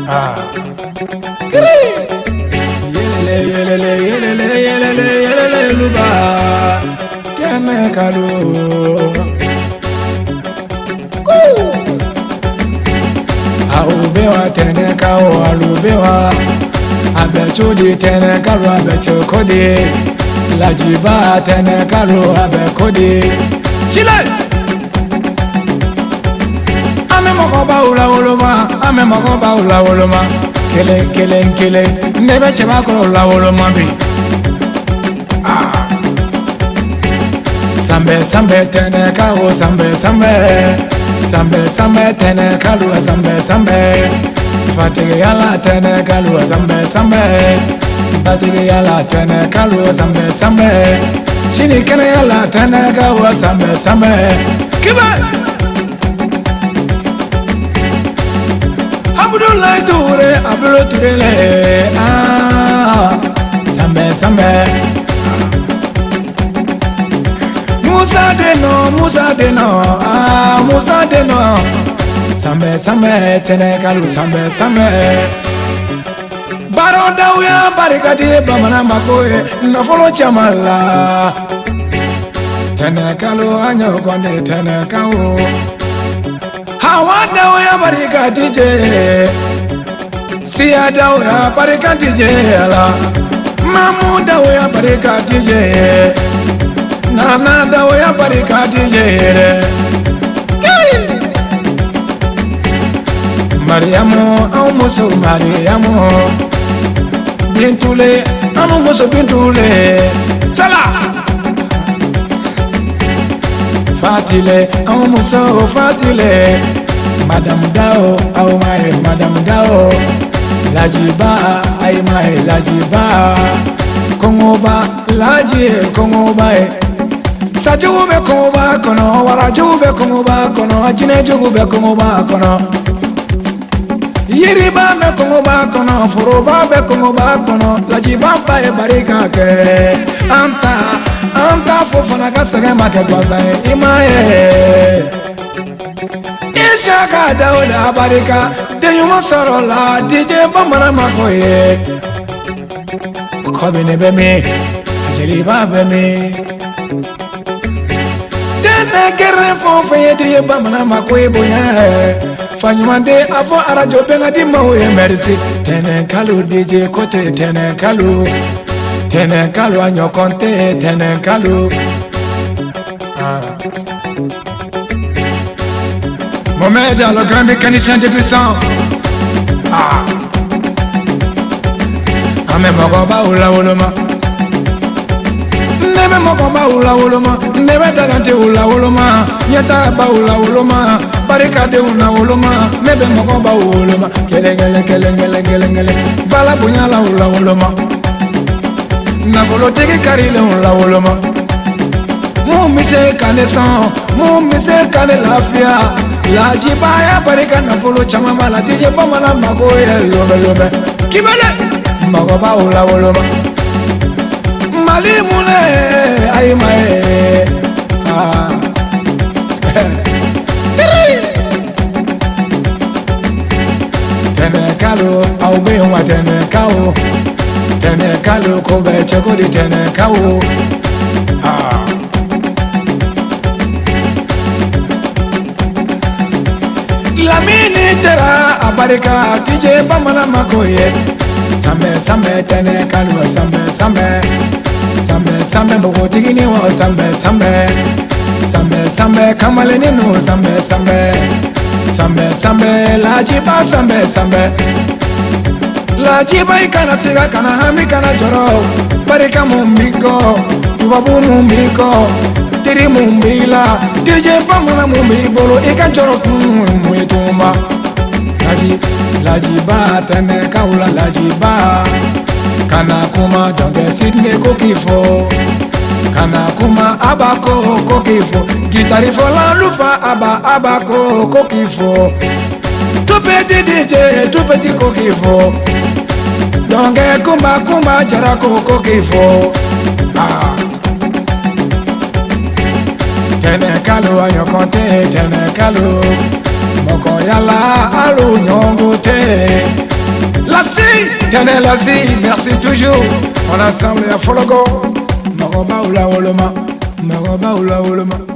Ah. Yelele luba. Kene kalu. Aubewa tene kao alubewa. Abechudi tene kalu abechokodi. Lajiba tene kalu abekodi. Chile. Ame mokoba ula uluma. Ame mokoba ula uluma. Kele. Nebe cheba ko ula uluma bi. Sambe tene kao sambe tene kalu sambe fatigi yala tene kalu sambe fatigi yala tene kalu sambe shini kene yala tene kalu sambe kiba Abdullah Toure le sambe Musa deno sambe tene kalu sambe Baroda uya barikadi bamana makoe nafolo chamala tene kalu anyo konde tene kalu Hawada uya barikadi je Siada uya barikadi je ala Mamuda uya barikadi je Nana dawo ya barikati jere Mariamu au muso Mariamu Bintule au muso Bintule Sala Fatile au muso Fatile Madame Dao au mae Madame Dao Lajiba ai mae Lajiba Kongoba Laji Kongoba Sajube koba kono, warajube koba kono, ajinejube koba kono. Yiriba me koba kono, furuba be koba kono, lajiba e barika ke. Anta fofana kasege make kwaza imaye. Ishaka dauda barika, de yuma sorola, DJ bamana makoye. Kobe ne bemi, jiriba bemi. Nekere fo feye de bamana makoy boya fanyumande afo arajo benga di mawe merci tene kalu DJ kote tene kalu anyo konte tene kalu Mohamed le grand mécanicien de puissant ame magoba ula uluma Nebe mokoba ula uluma, nebe dagante ula uluma, nyata ba ula uluma, barikade una uluma, nebe mokoba uluma, kelengele, bala bunyala ula uluma, nafolo tegi karile ula uluma, mumise kane lafia, la jibaya barika nafolo chama mala tije pamala magoye lobe, kibale, mokoba ula uluma. Malimune ay mae tene kalu au be wa tene kalu ko be chokodi tene kalu Lamini tera abarika tije bamana makoye sambe tene kalu sambe bogo tigini wa sambe kamale ninu sambe lajiba lajiba ikana siga kana hami kana joro barika mumbiko tubabu mumbiko tiri mumbila DJ pamuna mumbibolo ikan joro muitumba lajiba tene kaula lajiba Kana kuma donge sidne kokifo Kana kuma abako kokifo Gitari fola lufa abako kokifo Tout petit DJ, tout petit kokifo Donge kumba jarako kokifo Tene kalu anyo konte tene kalu moko yala alu nyongote. La si, tenez la si, merci toujours. On ensemble à Fologo. Maroba ou la woloma, maroba ou la woloma.